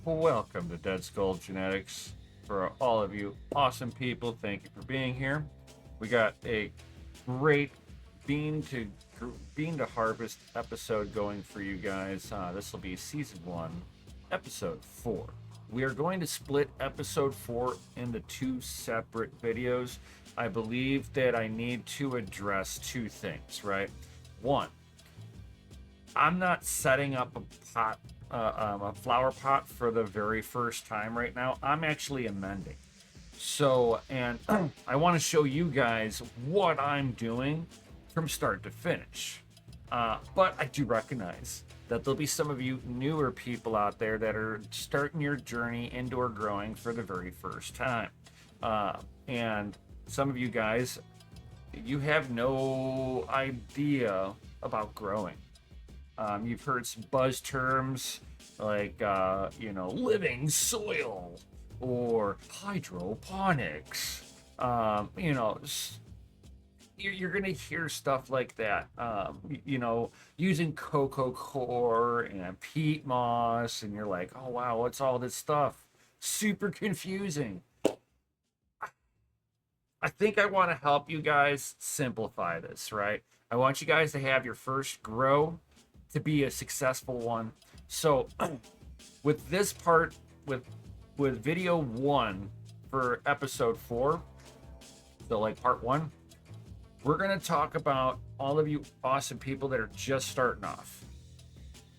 Welcome to Dead Skull Genetics. For all of you awesome people, thank you for being here. We got a great bean to bean to harvest episode going for you guys. This will be season 1, episode 4. We are going to split episode 4 into two separate videos. I believe that I need to address two things, right? One, I'm not setting up a flower pot for the very first time right now. I'm actually amending. So, and I want to show you guys what I'm doing from start to finish. But I do recognize that there'll be some of you newer people out there that are starting your journey indoor growing for the very first time. And some of you guys, you have no idea about growing. You've heard some buzz terms like, living soil or hydroponics. You're going to hear stuff like that. Using cocoa core and peat moss, and you're like, oh, wow, what's all this stuff? Super confusing. I think I want to help you guys simplify this, right? I want you guys to have your first grow to be a successful one. So with this part, with video 1 for episode 4, so like part 1, we're going to talk about all of you awesome people that are just starting off.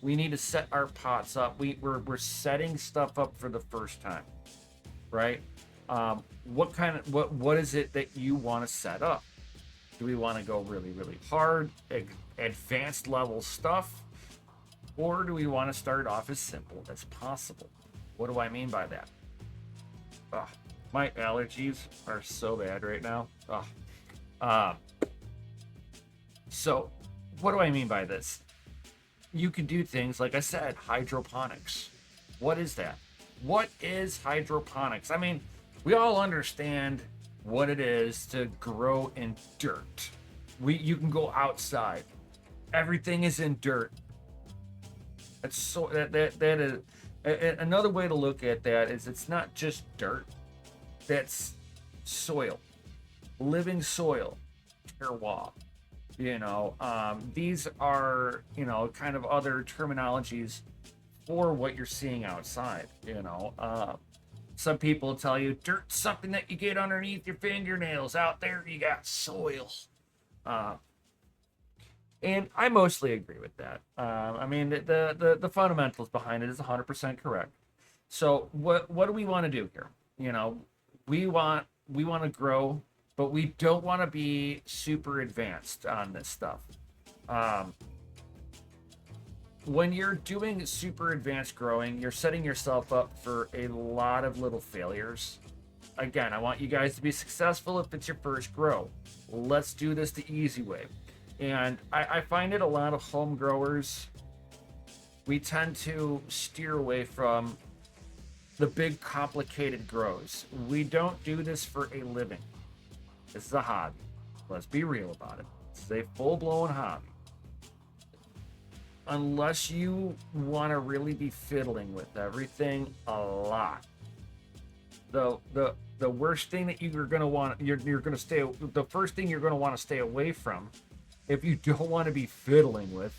We need to set our pots up. We're setting stuff up for the first time, right? What is it that you want to set up? Do we want to go really, really hard, advanced level stuff? Or do we want to start off as simple as possible? What do I mean by that? My allergies are so bad right now. So what do I mean by this? You can do things, like I said, hydroponics. What is that? What is hydroponics? I mean, we all understand what it is to grow in dirt. You can go outside. Everything is in dirt. That's so that is another way to look at that is it's not just dirt. That's soil, living soil, terroir. These are kind of other terminologies for what you're seeing outside. Some people tell you dirt's something that you get underneath your fingernails. Out there, you got soil. And I mostly agree with that. I mean, the fundamentals behind it is 100% correct. So what do we want to do here? We want to grow, but we don't want to be super advanced on this stuff. When you're doing super advanced growing, you're setting yourself up for a lot of little failures. Again, I want you guys to be successful if it's your first grow. Let's do this the easy way. And I find it a lot of home growers, we tend to steer away from the big complicated grows. We don't do this for a living. This is a hobby. Let's be real about it. It's a full-blown hobby. Unless you want to really be fiddling with everything a lot. The worst thing that you're going to want, you're going to stay, the first thing you're going to want to stay away from, if you don't want to be fiddling with,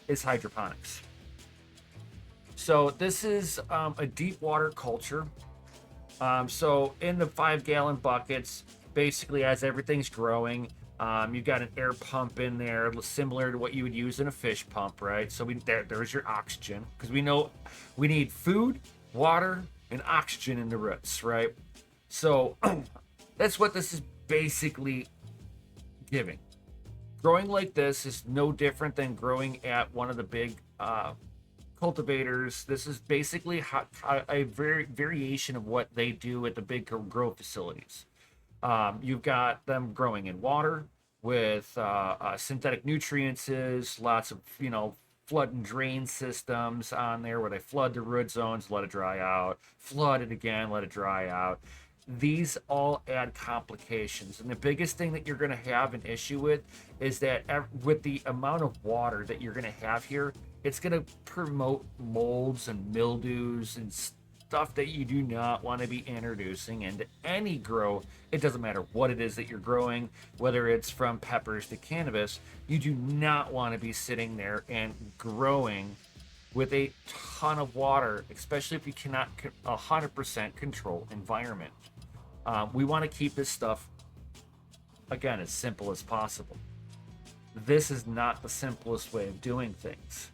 is hydroponics. So this is a deep water culture. So in the 5-gallon buckets, basically as everything's growing, you've got an air pump in there, similar to what you would use in a fish pump, right? So there's your oxygen, because we know we need food, water, and oxygen in the roots, right? So that's what this is basically giving. Growing like this is no different than growing at one of the big cultivators. This is basically a variation of what they do at the big grow facilities. You've got them growing in water with synthetic nutrients, lots of flood and drain systems on there where they flood the root zones, let it dry out, flood it again, let it dry out. These all add complications, and the biggest thing that you're going to have an issue with is that with the amount of water that you're going to have here, it's going to promote molds and mildews and stuff that you do not want to be introducing into any grow. It doesn't matter what it is that you're growing, whether it's from peppers to cannabis. You do not want to be sitting there and growing with a ton of water, especially if you cannot 100% control environment. We want to keep this stuff, again, as simple as possible. This is not the simplest way of doing things.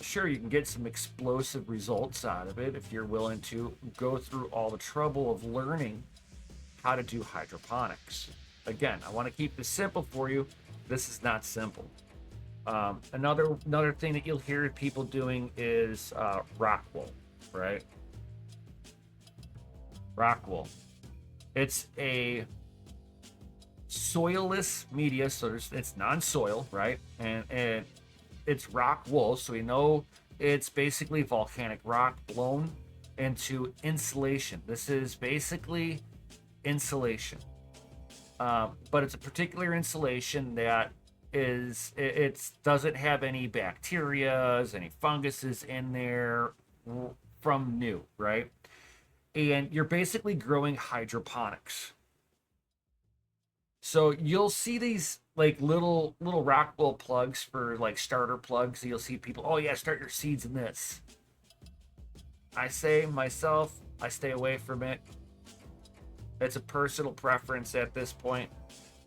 Sure, you can get some explosive results out of it if you're willing to go through all the trouble of learning how to do hydroponics. Again, I want to keep this simple for you. This is not simple. Another thing that you'll hear people doing is rock wool, right? Rock wool. It's a soilless media, so it's non-soil, right? And it's rock wool, so we know it's basically volcanic rock blown into insulation. This is basically insulation, but it's a particular insulation that it doesn't have any bacterias, any funguses in there from new, right? And you're basically growing hydroponics. So you'll see these like little Rockwell plugs for like starter plugs. You'll see people, oh yeah, start your seeds in this. I say myself, I stay away from it. It's a personal preference at this point.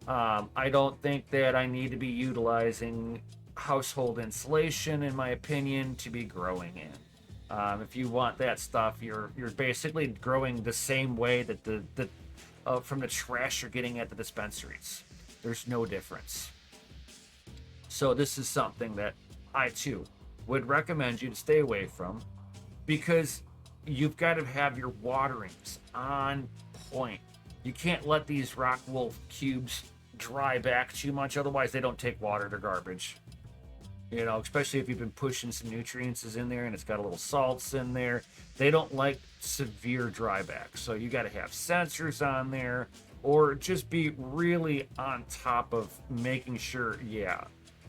I don't think that I need to be utilizing household insulation, in my opinion, to be growing in. If you want that stuff, you're basically growing the same way that the from the trash you're getting at the dispensaries. There's no difference. So this is something that I too would recommend you to stay away from, because you've got to have your waterings on point. You can't let these rock wool cubes dry back too much, otherwise they don't take water, they're garbage. You know, especially if you've been pushing some nutrients in there and it's got a little salts in there. They don't like severe dryback. So you got to have sensors on there, or just be really on top of making sure, yeah.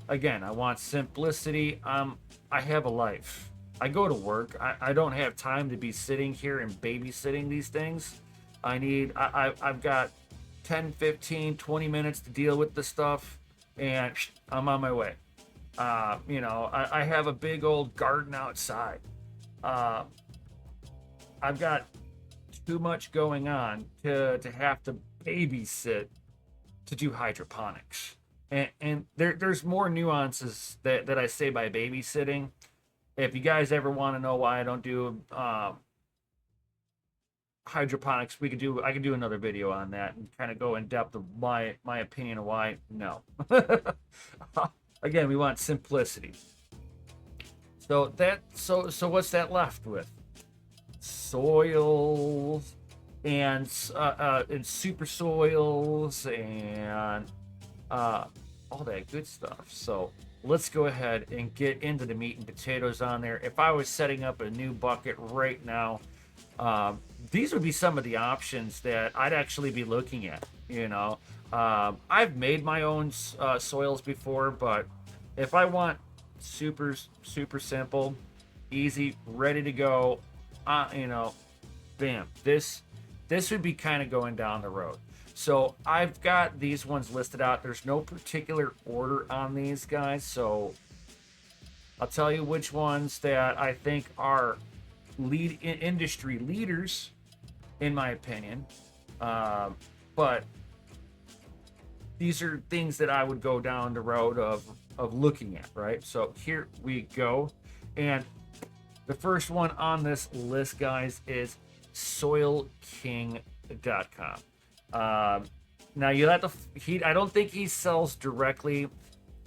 Again, I want simplicity. I have a life. I go to work. I don't have time to be sitting here and babysitting these things. I've got 10, 15, 20 minutes to deal with the stuff, and I'm on my way. I have a big old garden outside. I've got too much going on to have to babysit to do hydroponics. And there's more nuances that I say by babysitting. If you guys ever want to know why I don't do hydroponics, I can do another video on that and kind of go in depth of my opinion of why no. Again, we want simplicity. So what's that left with? Soils and super soils and all that good stuff. So let's go ahead and get into the meat and potatoes on there. If I was setting up a new bucket right now, these would be some of the options that I'd actually be looking at. I've made my own soils before, but if I want super simple, easy, ready to go, bam, this would be kind of going down the road. So I've got these ones listed out. There's no particular order on these guys, so I'll tell you which ones that I think are industry leaders, in my opinion. But these are things that I would go down the road of looking at, right? So here we go. And the first one on this list, guys, is soilking.com. Now you have to, I don't think he sells directly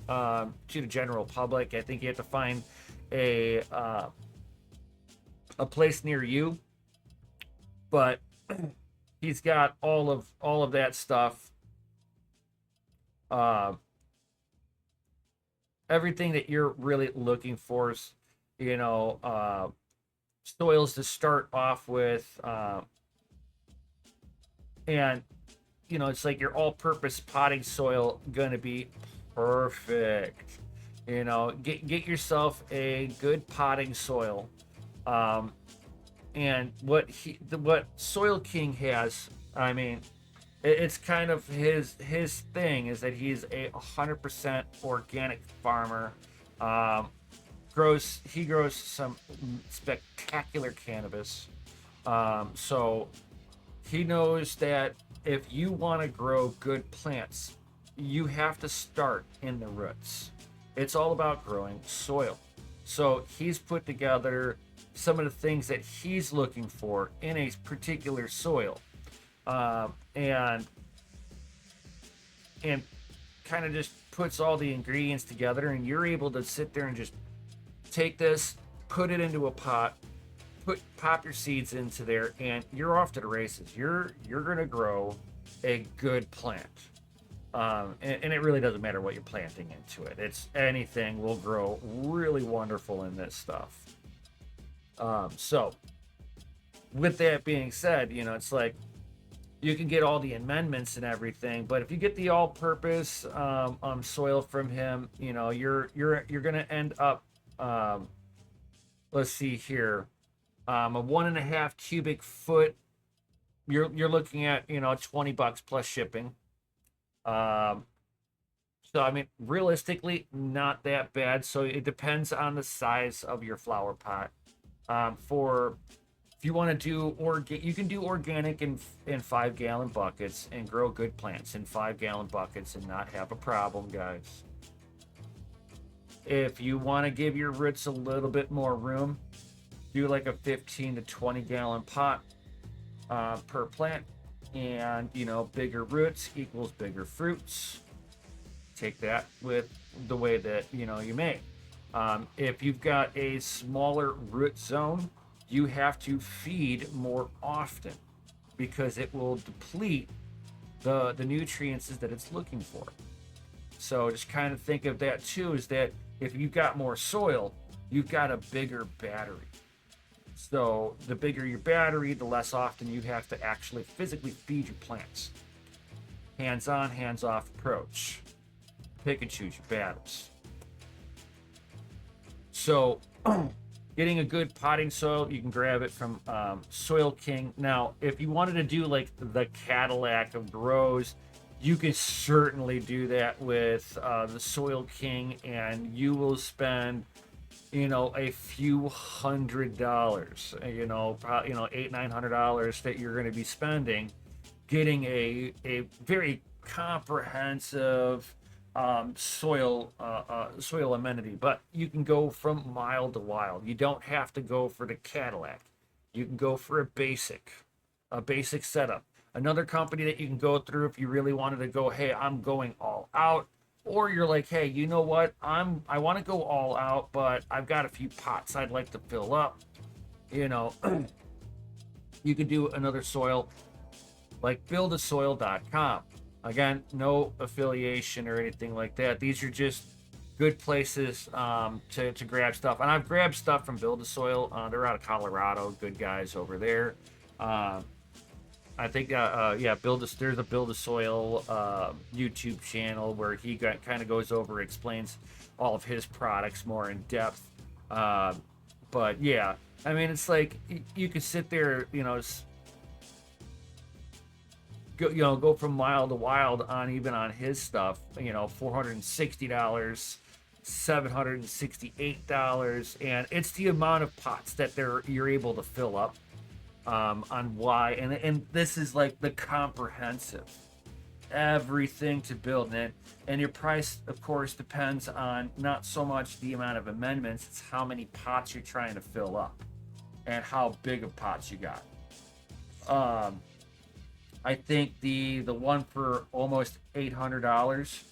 to the general public. I think you have to find a place near you, but he's got all of that stuff. Everything that you're really looking for is, soils to start off with, and it's like your all-purpose potting soil gonna be perfect. Get yourself a good potting soil, And what Soil King has, I mean, it's kind of his thing is that he's a 100% organic farmer. Um, he grows some spectacular cannabis. So he knows that if you want to grow good plants, you have to start in the roots. It's all about growing soil. So he's put together some of the things that he's looking for in a particular soil, and kind of just puts all the ingredients together, and you're able to sit there and just take this, put it into a pot, pop your seeds into there, and you're off to the races. You're gonna grow a good plant. And it really doesn't matter what you're planting into it. It's anything will grow really wonderful in this stuff. So with that being said, it's like you can get all the amendments and everything, but if you get the all-purpose soil from him, you're gonna end up, let's see here, a 1.5 cubic foot. You're looking at $20 plus shipping. So I mean, realistically, not that bad. So it depends on the size of your flower pot. For if you want to do you can do organic in 5-gallon buckets and grow good plants in 5-gallon buckets and not have a problem, guys. If you want to give your roots a little bit more room, do like a 15 to 20-gallon pot per plant, and bigger roots equals bigger fruits. Take that with the way that you may. If you've got a smaller root zone, you have to feed more often because it will deplete the nutrients that it's looking for. So just kind of think of that too, is that if you've got more soil, you've got a bigger battery. So the bigger your battery, the less often you have to actually physically feed your plants. Hands-on, hands-off approach. Pick and choose your battles. So getting a good potting soil, you can grab it from Soil King. Now, if you wanted to do like the Cadillac of grows, you can certainly do that with the Soil King, and you will spend a few $100, $800-900 that you're going to be spending getting a very comprehensive soil amenity. But you can go from mild to wild. You don't have to go for the Cadillac. You can go for a basic setup. Another company that you can go through if you really wanted to go, hey, I'm going all out. Or you're like, hey, you know what? I want to go all out, but I've got a few pots I'd like to fill up. You could do another soil like buildasoil.com. Again, no affiliation or anything like that. These are just good places to grab stuff. And I've grabbed stuff from Build a Soil. They're out of Colorado. Good guys over there. I think, there's a Build a Soil YouTube channel where he kind of goes over, explains all of his products more in depth. But yeah, I mean, it's like you could sit there, go from mild to wild on his stuff. $460, $768, and it's the amount of pots that you're able to fill up. On why, and this is like the comprehensive everything to build it, and your price of course depends on not so much the amount of amendments, it's how many pots you're trying to fill up and how big of pots you got. I think the one for almost $800,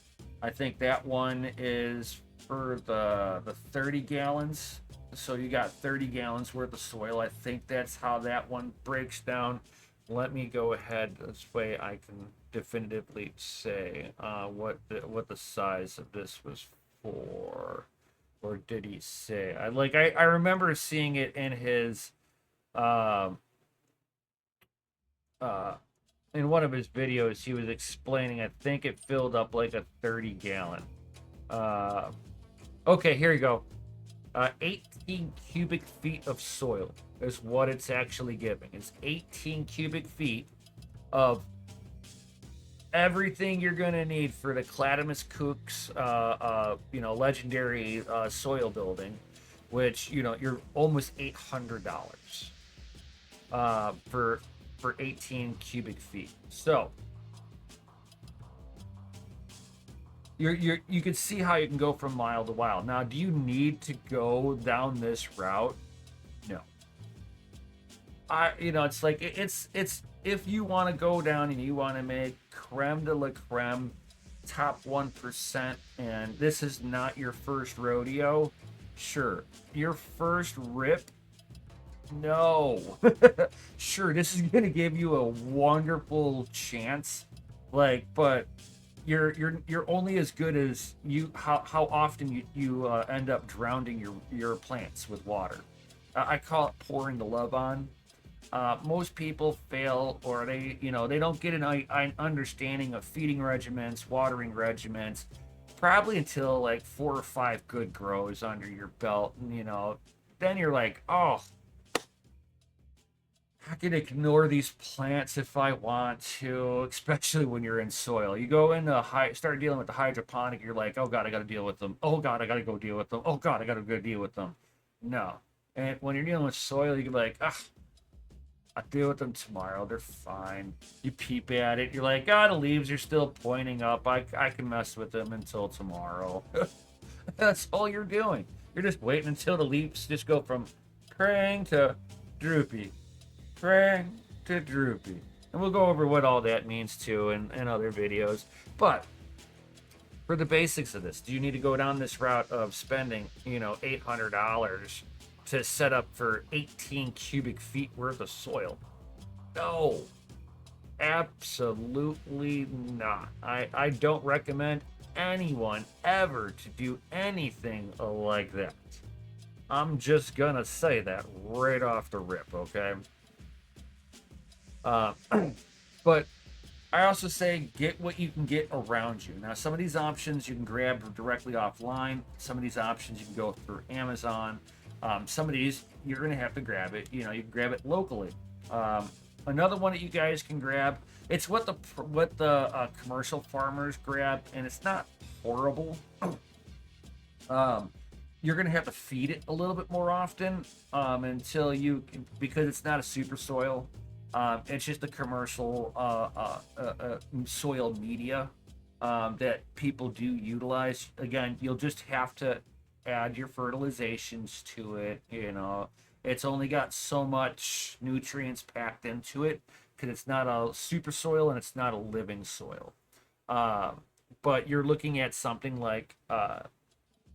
I think that one is for the 30 gallons. So you got 30 gallons worth of soil. I think that's how that one breaks down. Let me go ahead. This way I can definitively say what the size of this was for. Or did he say? I remember seeing it in his in one of his videos. He was explaining. I think it filled up like a 30 gallon. Okay, here you go. 18 cubic feet of soil is what it's actually giving. It's 18 cubic feet of everything you're gonna need for the Cladamus Cooks, legendary soil building, which you're almost $800 for 18 cubic feet. So you can see how you can go from mile to mile. Now, do you need to go down this route? No. It's like it's if you want to go down and you want to make creme de la creme, top 1%, and this is not your first rodeo, sure. Your first rip, no. Sure, this is gonna give you a wonderful chance, but you're only as good as how often you end up drowning your plants with water. I call it pouring the love on. Most people fail, or they don't get an understanding of feeding regimens, watering regimens, probably until like 4 or 5 good grows under your belt, and then you're like, oh, I can ignore these plants if I want to, especially when you're in soil. You go into start dealing with the hydroponic, you're like, oh god, I got to deal with them. Oh god, I got to go deal with them. Oh god, I got to go deal with them. No, and when you're dealing with soil, you can be like, ah, I'll deal with them tomorrow. They're fine. You peep at it. You're like, the leaves are still pointing up. I can mess with them until tomorrow. That's all you're doing. You're just waiting until the leaves just go from praying to droopy. Praying to droopy. And we'll go over what all that means too in other videos. But for the basics of this, do you need to go down this route of spending, $800 to set up for 18 cubic feet worth of soil? No, absolutely not. I don't recommend anyone ever to do anything like that. I'm just gonna say that right off the rip, okay? But I also say get what you can get around you. Now, some of these options you can grab directly offline. Some of these options you can go through Amazon. Some of these you're going to have to grab it. You can grab it locally. Another one that you guys can grab. It's what the commercial farmers grab, and it's not horrible. You're going to have to feed it a little bit more often until because it's not a super soil. It's just a commercial soil media that people do utilize. Again, you'll just have to add your fertilizations to it. It's only got so much nutrients packed into it because it's not a super soil and it's not a living soil. But you're looking at something like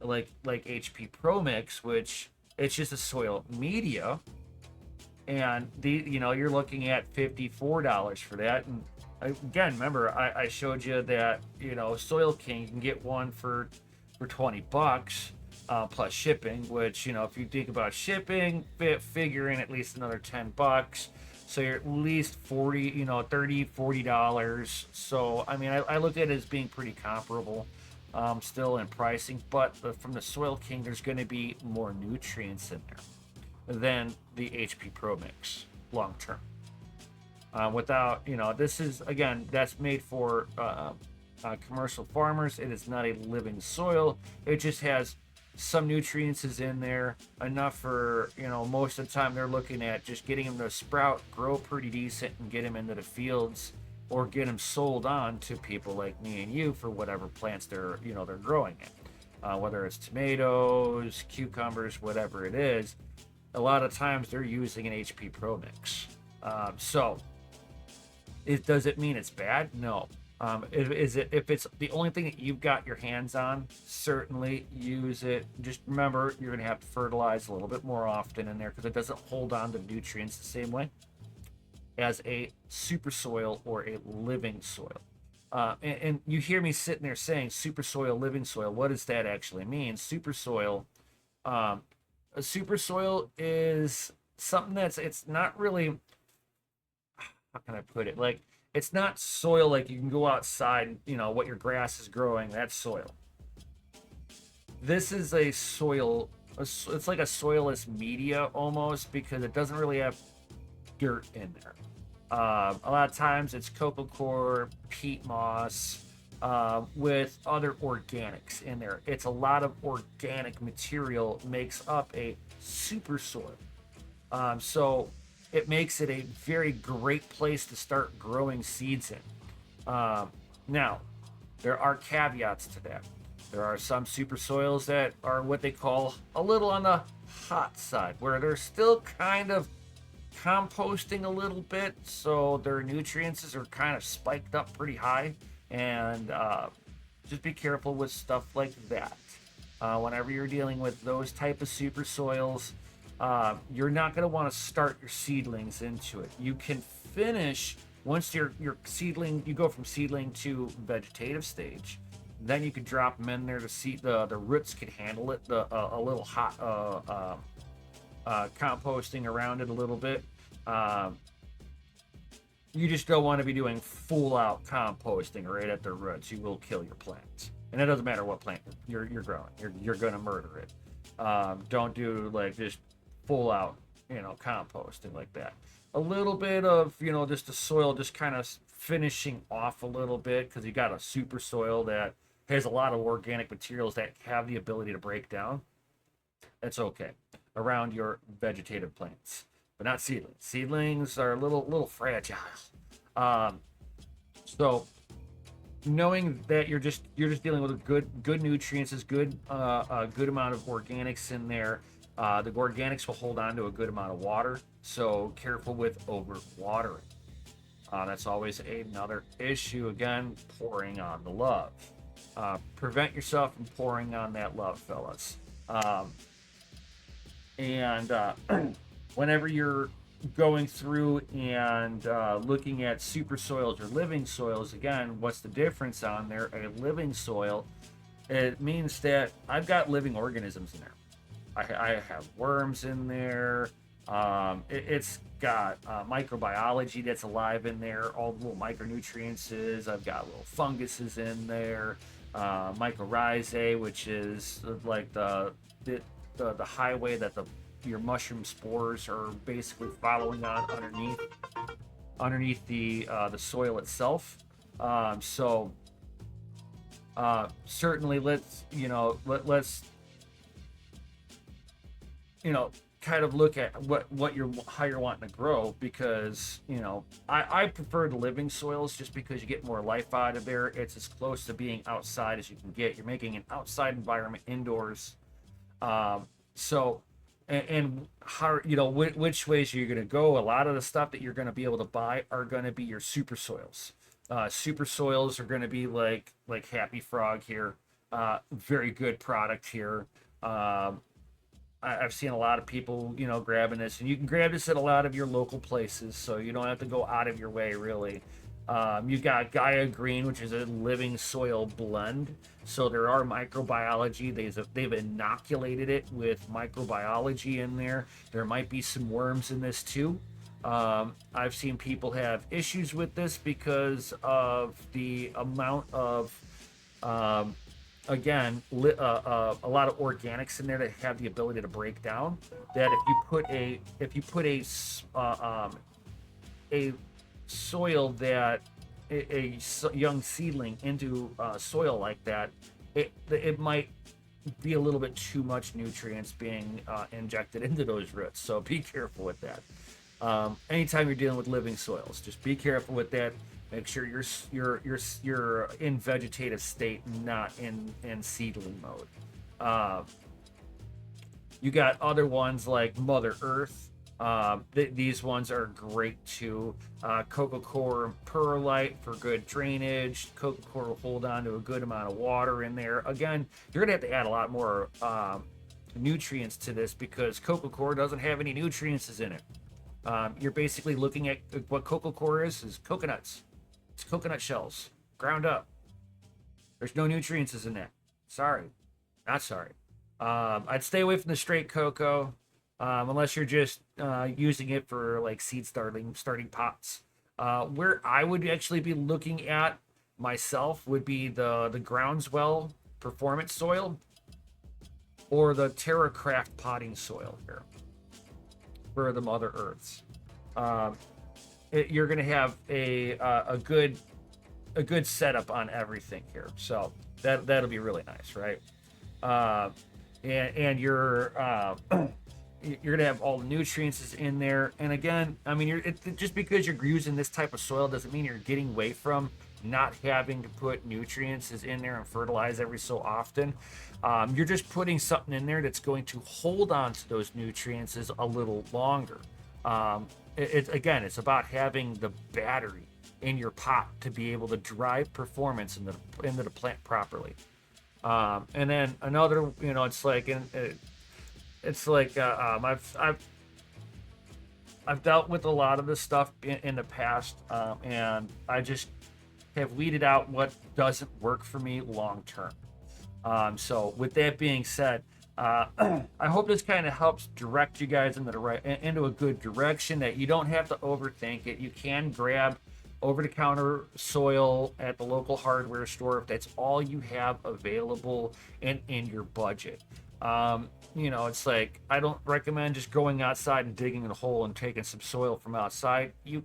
HP Pro Mix, which it's just a soil media, and you're looking at $54 for that. And again, remember I showed you that Soil King, you can get one for $20 plus shipping, which if you think about shipping, figure in at least another $10, so you're at least 40 $30-$40. So I mean, I look at it as being pretty comparable still in pricing, but from the Soil King there's going to be more nutrients in there than the HP Pro Mix long term. Without this is, again, that's made for commercial farmers. It is not a living soil. It just has some nutrients is in there, enough for most of the time they're looking at just getting them to sprout, grow pretty decent, and get them into the fields, or get them sold on to people like me and you for whatever plants they're growing in, whether it's tomatoes, cucumbers, whatever it is. A lot of times they're using an HP Pro Mix. So does it mean it's bad? No. If it's the only thing that you've got your hands on, certainly use it. Just remember, you're going to have to fertilize a little bit more often in there because it doesn't hold on to nutrients the same way as a super soil or a living soil. And you hear me sitting there saying super soil, living soil. What does that actually mean? Super soil. A super soil is something it's not really, how can I put it? Like, it's not soil like you can go outside and, what your grass is growing, that's soil. This is a soil it's like a soilless media almost, because it doesn't really have dirt in there. A lot of times it's coco coir, peat moss, with other organics in there. It's a lot of organic material makes up a super soil. So it makes it a very great place to start growing seeds in. Now, there are caveats to that. There are some super soils that are what they call a little on the hot side, where they're still kind of composting a little bit, so their nutrients are kind of spiked up pretty high. And just be careful with stuff like that. Whenever you're dealing with those type of super soils, you're not going to want to start your seedlings into it. You can finish once your seedling, you go from seedling to vegetative stage. Then you can drop them in there to see the roots can handle it. A little hot composting around it a little bit. You just don't want to be doing full out composting right at the roots. You will kill your plants, and it doesn't matter what plant you're growing. You're going to murder it. Don't do like just full out, composting like that. A little bit of, just the soil just kind of finishing off a little bit, because you got a super soil that has a lot of organic materials that have the ability to break down. That's okay around your vegetative plants, but not seedlings. Seedlings are a little fragile. So knowing that you're just dealing with good nutrients, is good good amount of organics in there. The organics will hold on to a good amount of water, so careful with over watering. That's always another issue. Again, pouring on the love. Prevent yourself from pouring on that love, fellas. And whenever you're going through and looking at super soils or living soils, again, what's the difference on there? A living soil, it means that I've got living organisms in there. I have worms in there. It's got microbiology that's alive in there, all the little micronutrients. I've got little funguses in there, mycorrhizae, which is like the highway that your mushroom spores are basically following on underneath the soil itself. So certainly let's kind of look at how you're wanting to grow, because I prefer the living soils just because you get more life out of there. It's as close to being outside as you can get. You're making an outside environment indoors. So and how which ways you're going to go. A lot of the stuff that you're going to be able to buy are going to be your super soils. Super soils are going to be like Happy Frog here. Very good product here. I've seen a lot of people, grabbing this, and you can grab this at a lot of your local places, so you don't have to go out of your way, really. You've got Gaia Green, which is a living soil blend. So there are microbiology. They've inoculated it with microbiology in there. There might be some worms in this too. I've seen people have issues with this because of the amount of again, a lot of organics in there that have the ability to break down. That if you put a soil that a young seedling into soil like that, it might be a little bit too much nutrients being injected into those roots. So be careful with that. Anytime you're dealing with living soils, just be careful with that. Make sure you're in vegetative state, not in seedling mode. You got other ones like Mother Earth. These ones are great too. Coco coir and perlite for good drainage. Coco coir will hold on to a good amount of water in there. Again, you're gonna have to add a lot more nutrients to this, because coco coir doesn't have any nutrients in it. You're basically looking at what coco coir is coconuts. It's coconut shells ground up. There's no nutrients in that. Sorry, not sorry. I'd stay away from the straight cocoa, unless you're just using it for like seed starting pots. Where I would actually be looking at myself would be the groundswell performance soil. or the TerraCraft potting soil here for the Mother Earths. Um, you're going to have a good setup on everything here, so that'll be really nice, right? Uh, and you're gonna have all the nutrients in there. And again, I mean, just because you're using this type of soil doesn't mean you're getting away from not having to put nutrients in there and fertilize every so often. You're just putting something in there that's going to hold on to those nutrients a little longer. Again, it's about having the battery in your pot to be able to drive performance into the plant properly. And then another, it's like, I've dealt with a lot of this stuff in the past, and I just have weeded out what doesn't work for me long term. So with that being said, I hope this kind of helps direct you guys into a good direction, that you don't have to overthink it. You can grab over-the-counter soil at the local hardware store if that's all you have available in your budget. It's like, I don't recommend just going outside and digging a hole and taking some soil from outside. You're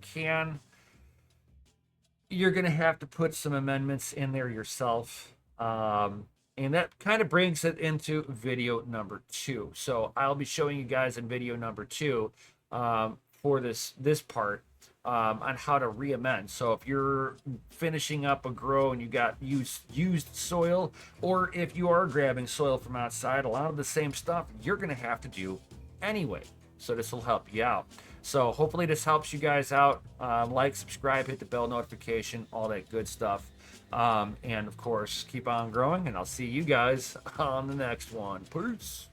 going to have to put some amendments in there yourself. And that kind of brings it into video number 2. So I'll be showing you guys in video number 2 for this part on how to re-amend. So if you're finishing up a grow and you got used soil, or if you are grabbing soil from outside, a lot of the same stuff you're going to have to do anyway. So this will help you out. So hopefully this helps you guys out. Like, subscribe, hit the bell notification, all that good stuff. And of course, keep on growing, and I'll see you guys on the next one. Peace.